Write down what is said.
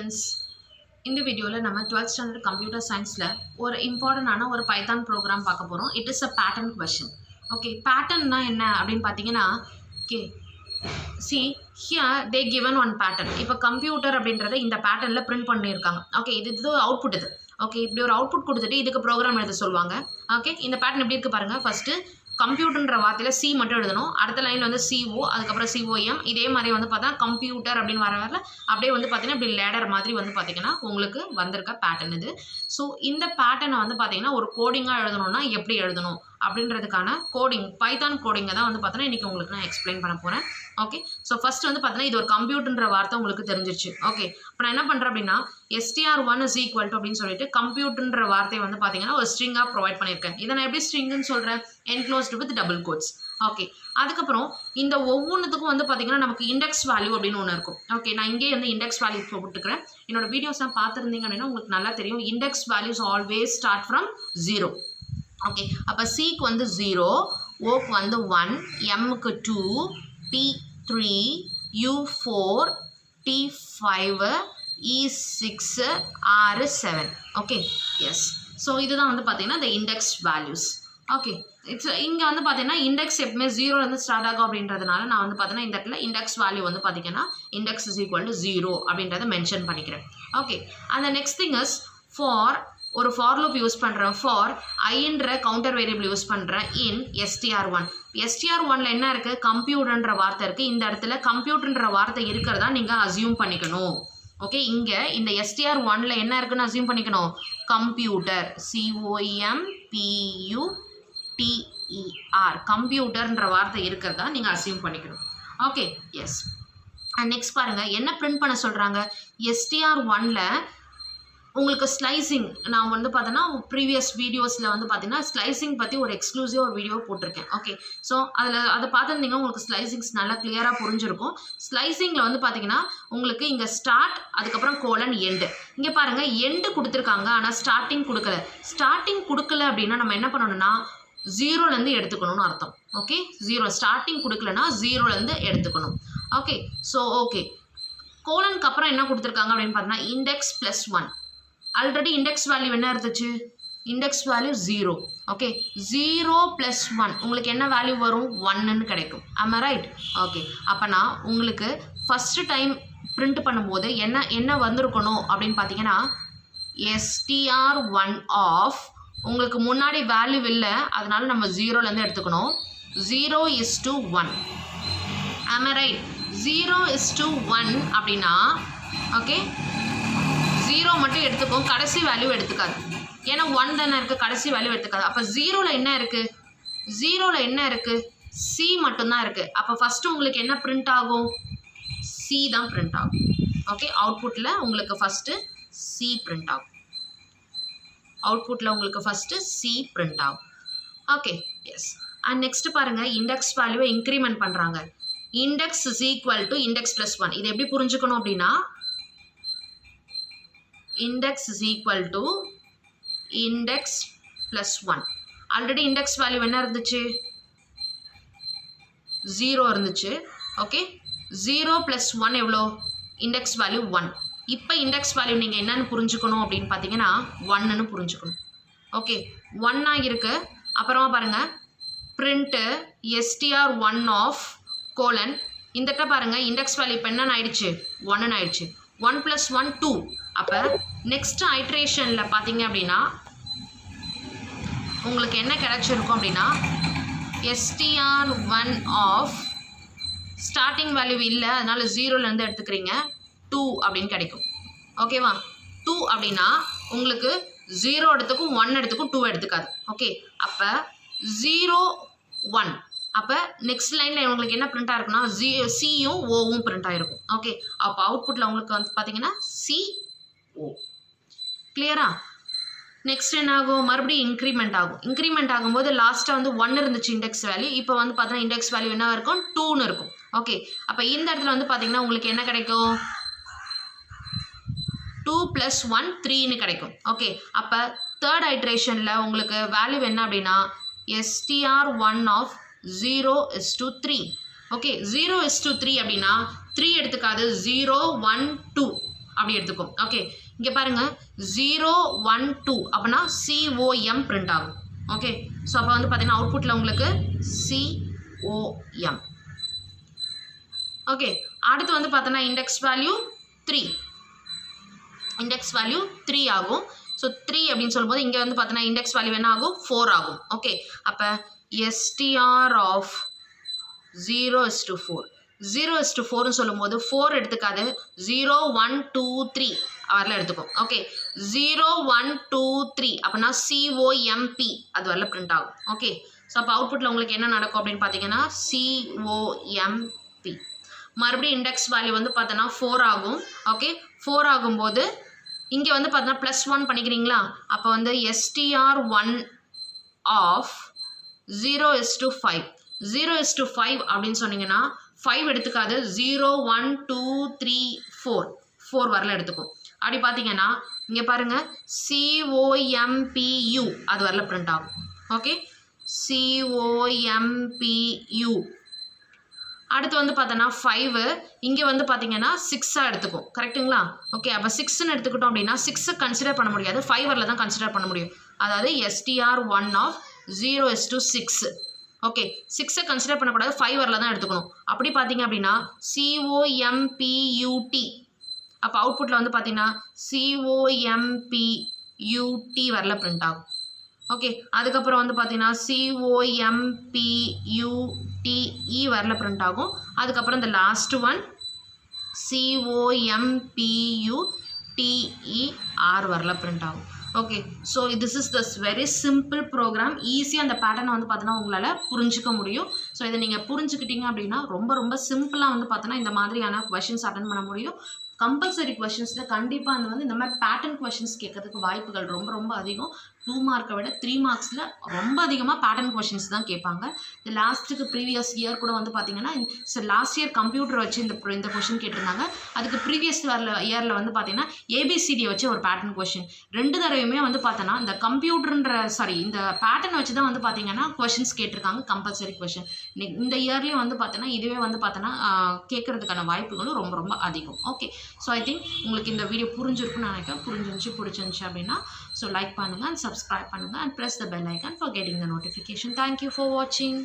students, இந்த வீடியோல நம்ம 12th standard computer scienceல ஒரு இம்பார்ட்டன்டான ஒரு பைதான் ப்ரோக்ராம் பார்க்க போறோம். It is a pattern question. Okay, patternனா என்ன அப்படினு பாத்தீங்கன்னா okay, see here they given one pattern. இப்போ கம்ப்யூட்டர் அப்படின்றதை இந்த பேட்டர்ன்ல பிரிண்ட் பண்ணியிருக்காங்க. ஓகே, இது அவுட்புட் இது. ஓகே, இப்படி ஒரு அவுட்புட் கொடுத்துட்டு இதுக்கு ப்ரோக்ராம் எழுத சொல்லுவாங்க. ஓகே, இந்த பேட்டர்ன் எப்படி இருக்கு பாருங்க. ஃபர்ஸ்ட் கம்ப்யூட்டர்ன்ற வார்த்தையில் சி மட்டும் எழுதணும். அடுத்த லைனில் வந்து சிஓ, அதுக்கப்புறம் சிஓஎம். இதே மாதிரி வந்து பார்த்தா கம்ப்யூட்டர் அப்படின்னு வர அப்படியே வந்து பார்த்தீங்கன்னா இப்படி லேடர் மாதிரி வந்து பார்த்தீங்கன்னா உங்களுக்கு வந்திருக்க பேட்டர்ன் இது. ஸோ இந்த பேட்டர்னை வந்து பார்த்தீங்கன்னா ஒரு கோடிங்காக எழுதணும்னா எப்படி எழுதணும் அப்படின்றதுக்கான கோடிங், பைதான் கோடிங்கை தான் வந்து பார்த்தீங்கன்னா இன்றைக்கி உங்களுக்கு நான் எக்ஸ்பிளைன் பண்ண போகிறேன். ஓகே, ஸோ ஃபஸ்ட்டு வந்து பார்த்தீங்கன்னா இது ஒரு கம்ப்யூட்டர்ன்ற வார்த்தை உங்களுக்கு தெரிஞ்சிருச்சு. ஓகே, இப்போ நான் என்ன பண்ணுறேன் அப்படின்னா str1 is equal to அப்படின்னு சொல்லிட்டு கம்ப்யூட்டர்ன்ற வார்த்தையை வந்து பார்த்தீங்கன்னா ஒரு ஸ்ட்ரிங்காக ப்ரொவைட் பண்ணியிருக்கேன். இதை நான் எப்படி ஸ்ட்ரிங்குன்னு சொல்கிறேன்? Enclosed with double quotes. Okay, அதுக்கப்புறம் இந்த ஒவ்வொன்றுத்துக்கும் வந்து பார்த்தீங்கன்னா நமக்கு இண்டெக்ஸ் வேல்யூ அப்படின்னு ஒன்று இருக்கும். ஓகே, நான் இங்கே வந்து இண்டெக்ஸ் வேல்யூ போட்டுக்கிறேன். என்னோட வீடியோஸ்லாம் பார்த்துருந்தீங்க அப்படின்னா உங்களுக்கு நல்லா தெரியும். Index values always start from 0. Okay, அப்போ சிக்கு வந்து 0, ஓக்கு வந்து 1, எம்முக்கு 2, T 3, U 4, T 5, E 6, R 7. Okay, yes. So இதுதான் வந்து பார்த்தீங்கன்னா இந்த இண்டெக்ஸ் வேல்யூஸ். ஓகே, இங்கே வந்து பார்த்தீங்கன்னா இண்டெக்ஸ் எப்பவுமே 0லேருந்து ஸ்டார்ட் ஆகும் அப்படின்றதுனால நான் வந்து பார்த்தீங்கன்னா இந்த இடத்துல இண்டெக்ஸ் வேல்யூ வந்து பார்த்தீங்கன்னா இண்டெக்ஸ் இஸ் ஈக்குவல் டு 0 அப்படின்றத மென்ஷன் பண்ணிக்கிறேன். ஓகே, அந்த நெக்ஸ்ட் திங் இஸ் ஃபார் ஒரு ஃபார் லூப் யூஸ் பண்ணுறேன். ஃபார் ஐன்ற கவுண்டர் வேரியபிள் யூஸ் பண்ணுறேன் இன் str1. str1ல என்ன இருக்குது? கம்ப்யூட்டர்ன்ற வார்த்தை இருக்குது. இந்த இடத்துல கம்ப்யூட்டர்ன்ற வார்த்தை இருக்கிறதா நீங்கள் அசியூம் பண்ணிக்கணும். ஓகே, இங்கே இந்த str1ல என்ன இருக்குன்னு அசியூம் பண்ணிக்கணும்? கம்ப்யூட்டர், COMPUTER, கம்ப்யூட்டர்ன்ற வார்த்தை இருக்கிறதா நீங்கள் அசியூம் பண்ணிக்கணும். Okay, S. நெக்ஸ்ட் பாருங்கள் என்ன பிரிண்ட் பண்ண சொல்கிறாங்க. str1ல உங்களுக்கு ஸ்லைசிங், நான் வந்து பார்த்தோன்னா ப்ரீவியஸ் வீடியோஸில் வந்து பார்த்தீங்கன்னா ஸ்லைசிங் பற்றி ஒரு எக்ஸ்க்ளூசிவ் ஒரு வீடியோ போட்டிருக்கேன். ஓகே, ஸோ அதை பார்த்துருந்தீங்கன்னா உங்களுக்கு ஸ்லைசிங்ஸ் நல்லா கிளியராக புரிஞ்சிருக்கும். ஸ்லைசிங்கில் வந்து பார்த்தீங்கன்னா உங்களுக்கு இங்கே ஸ்டார்ட், அதுக்கப்புறம் கோலன், எண்டு. இங்கே பாருங்கள் எண்டு கொடுத்துருக்காங்க, ஆனால் ஸ்டார்டிங் கொடுக்கல. ஸ்டார்டிங் கொடுக்கல அப்படின்னா நம்ம என்ன பண்ணணும்னா 0லேருந்து எடுத்துக்கணும்னு அர்த்தம். ஓகே, 0 ஸ்டார்டிங் கொடுக்கலன்னா 0லேருந்து எடுத்துக்கணும். ஓகே, ஸோ ஓகே, கோலனுக்கு அப்புறம் என்ன கொடுத்துருக்காங்க அப்படின்னு பார்த்தீங்கன்னா index plus 1. Already index value என்ன இருந்துச்சு? Index value 0. ஓகே, 0 + 1 உங்களுக்கு என்ன வேல்யூ வரும்? 1ன்னு கிடைக்கும். ஆமா ரைட்? ஓகே, அப்போனா உங்களுக்கு ஃபஸ்ட்டு டைம் பிரிண்ட் பண்ணும்போது என்ன வந்திருக்கணும் அப்படின்னு பார்த்தீங்கன்னா str1 ஆஃப், உங்களுக்கு முன்னாடி வேல்யூ இல்லை அதனால நம்ம 0லேருந்து எடுத்துக்கணும். 0:1. ஆமா ரைட்? 0:1 அப்படின்னா ஓகே 0 மட்டும் எடுத்துக்கும், கடைசி வேல்யூ எடுத்துக்காது. ஏன்னா 1 தானே இருக்குது, கடைசி வேல்யூ எடுத்துக்காது. அப்போ 0ல் என்ன இருக்குது? 0ல் என்ன இருக்குது? சி மட்டும்தான் இருக்குது. அப்போ ஃபஸ்ட்டு உங்களுக்கு என்ன பிரிண்ட் ஆகும்? சி தான் பிரிண்ட் ஆகும். ஓகே, அவுட்புட்டில் உங்களுக்கு ஃபஸ்ட்டு சி பிரிண்ட் ஆகும். அவுட்புட்டில் உங்களுக்கு ஃபஸ்ட்டு சி பிரிண்ட் ஆகும். Okay, yes. அண்ட் நெக்ஸ்ட்டு பாருங்கள் இண்டெக்ஸ் வேல்யூவை இன்க்ரிமெண்ட் பண்ணுறாங்க. Index is equal to index plus 1. இது எப்படி புரிஞ்சுக்கணும் அப்படின்னா index is equal to index plus 1. Already index value என்ன இருந்துச்சு? 0 இருந்துச்சு. ஓகே, 0 + 1 எவ்வளோ? Index value 1. இப்போ இண்டெக்ஸ் வேல்யூ நீங்கள் என்னன்னு புரிஞ்சுக்கணும் அப்படின்னு பார்த்தீங்கன்னா 1ன்னு புரிஞ்சுக்கணும். ஓகே, 1 இருக்கு. அப்புறமா பாருங்கள் பிரிண்ட்டு str1 ஆஃப் கோலன், இந்த இடத்துல பாருங்கள் இண்டெக்ஸ் வேல்யூ இப்போ என்னன்னு ஆயிடுச்சு? 1ன்னு ஆயிடுச்சு. 1 + 1 2. அப்போ நெக்ஸ்ட் ஐட்ரேஷனில் பார்த்தீங்க அப்படின்னா உங்களுக்கு என்ன கிடைச்சிருக்கும் அப்படின்னா str1 ஆஃப் ஸ்டார்டிங் வேல்யூ இல்லை அதனால 0லேருந்து எடுத்துக்கிறீங்க 2 அப்படின்னு கிடைக்கும். ஓகேவா? 2 அப்படின்னா உங்களுக்கு 0 எடுத்துக்கும் 1 எடுத்துக்கும் 2 எடுத்துக்காது. ஓகே, அப்போ 0 1. அப்போ நெக்ஸ்ட் லைனில் உங்களுக்கு என்ன பிரிண்ட் ஆகிருக்குன்னா சியும் ஓவும் பிரிண்ட் ஆகிருக்கும். ஓகே, அப்போ அவுட்புட்டில் உங்களுக்கு வந்து பார்த்தீங்கன்னா CO. கிளியரா? நெக்ஸ்ட் என்ன ஆகும்? மறுபடியும் இன்க்ரிமெண்ட் ஆகும். இன்க்ரிமெண்ட் ஆகும்போது லாஸ்ட்டாக வந்து 1 இருந்துச்சு இண்டெக்ஸ் வேல்யூ. இப்போ வந்து பார்த்தீங்கன்னா இண்டெக்ஸ் வேல்யூ என்ன இருக்கும்? 2ன்னு இருக்கும். ஓகே, அப்போ இந்த இடத்துல வந்து பார்த்தீங்கன்னா உங்களுக்கு என்ன கிடைக்கும்? 2 + 1 3ன்னு கிடைக்கும். ஓகே, அப்போ தேர்ட் ஐட்ரேஷனில் உங்களுக்கு வேல்யூ என்ன அப்படின்னா str1 ஆஃப் 0:3. ஓகே, 0:3 அப்படின்னா 3 எடுத்துக்காது. 0 1 2. அப்படி எடுத்துக்கும். ஓகே, இங்கே பாருங்கள் 012 அப்படின்னா COM பிரிண்ட் ஆகும். ஓகே, ஸோ அப்போ வந்து பார்த்தீங்கன்னா அவுட்புட்டில் உங்களுக்கு COM. ஓகே, அடுத்து வந்து பார்த்தோன்னா இண்டெக்ஸ் வேல்யூ 3 ஆகும். ஸோ 3 அப்படின்னு சொல்லும்போது இங்கே வந்து பார்த்தோன்னா இண்டெக்ஸ் வேல்யூ என்ன ஆகும் 4 ஆகும். ஓகே, அப்போ STR ஆஃப் 0:4 0:4 சொல்லும்போது 4 எடுத்துக்காது 0 1 2 3 வரல எடுத்துக்கும். ஓகே, 0 1 2 3 அப்படின்னா COMP அது வரல பிரிண்ட் ஆகும். ஓகே, ஸோ அப்போ அவுட்புட்டில் உங்களுக்கு என்ன நடக்கும் அப்படின்னு பார்த்தீங்கன்னா COMP. மறுபடியும் இண்டெக்ஸ் வேல்யூ வந்து பார்த்தோன்னா 4 ஆகும். ஓகே, 4 ஆகும்போது இங்கே வந்து பார்த்தோன்னா +1 பண்ணிக்கிறீங்களா, அப்போ வந்து STR1 ஆஃப் 0:5 0:5 அப்படின்னு சொன்னீங்கன்னா 5 எடுத்துக்காது 0 1 2 3 4 வரல எடுத்துக்கும். அப்படி பார்த்தீங்கன்னா இங்கே பாருங்கள் COMPU அது வரல பிரிண்ட் ஆகும். Okay, COMPU. அடுத்து வந்து பார்த்தோன்னா 5 இங்கே வந்து பார்த்தீங்கன்னா 6 எடுத்துக்கும். கரெக்டுங்களா? ஓகே, அப்போ 6ன்னு எடுத்துக்கிட்டோம் அப்படின்னா 6 கன்சிடர் பண்ண முடியாது, 5 வரல தான் கன்சிடர் பண்ண முடியும். அதாவது STR1 ஆஃப் 0:6. ஓகே, 6 கன்சிடர் பண்ணக்கூடாது, 5 வரல தான் எடுத்துக்கணும். அப்படி பார்த்தீங்க அப்படின்னா COMPUT. அப்போ அவுட்புட்டில் வந்து பார்த்தீங்கன்னா COMPUT வரல பிரிண்ட் ஆகும். ஓகே, அதுக்கப்புறம் வந்து பார்த்தீங்கன்னா COMPUTE வரல பிரிண்ட் ஆகும். அதுக்கப்புறம் இந்த லாஸ்ட் ஒன் COMPUTER வரல பிரிண்ட் ஆகும். Okay, so this is this very simple program. ஈஸியாக அந்த பேட்டர்னை வந்து பார்த்தோன்னா உங்களால் புரிஞ்சிக்க முடியும். ஸோ இதை நீங்கள் புரிஞ்சுக்கிட்டீங்க அப்படின்னா ரொம்ப சிம்பிளாக வந்து பார்த்தோன்னா இந்த மாதிரியான கொஷின்ஸ் அட்டன் பண்ண முடியும். கம்பல்சரி கொஷின்ஸில் கண்டிப்பாக அந்த வந்து இந்த மாதிரி பேட்டர்ன் கொஷின்ஸ் கேட்கறதுக்கு வாய்ப்புகள் ரொம்ப அதிகம். 2 மார்க்கை விட 3 மார்க்ஸில் ரொம்ப அதிகமாக பேட்டர்ன் கொஷின்ஸ் தான் கேட்பாங்க. இந்த லாஸ்ட்டுக்கு ப்ரீவியஸ் இயர் கூட வந்து பார்த்தீங்கன்னா லாஸ்ட் இயர் கம்ப்யூட்டர் வச்சு இந்த கொஷின் கேட்டிருந்தாங்க. அதுக்கு ப்ரீவியஸ் இயரில் வந்து பார்த்தீங்கன்னா ABCD வச்சு ஒரு பேட்டர்ன் கொஷின். 2 தடவையுமே வந்து பார்த்தோன்னா இந்த இந்த பேட்டர்ன் வச்சு தான் வந்து பார்த்தீங்கன்னா கொஷின்ஸ் கேட்டிருக்காங்க, கம்பல்சரி கொஷின். இந்த இயர்லேயும் வந்து பார்த்தோன்னா இதுவே வந்து பார்த்தோன்னா கேட்கறதுக்கான வாய்ப்புகளும் ரொம்ப அதிகம். ஓகே, ஸோ ஐ திங்க் உங்களுக்கு இந்த வீடியோ புரிஞ்சிருக்குன்னு நினைக்கிறேன். பிடிச்சிருந்துச்சு அப்படின்னா ஸோ லைக் பண்ணுங்கள் and subscribe பண்ணுங்கள் and press the bell icon for getting the notification. Thank you for watching.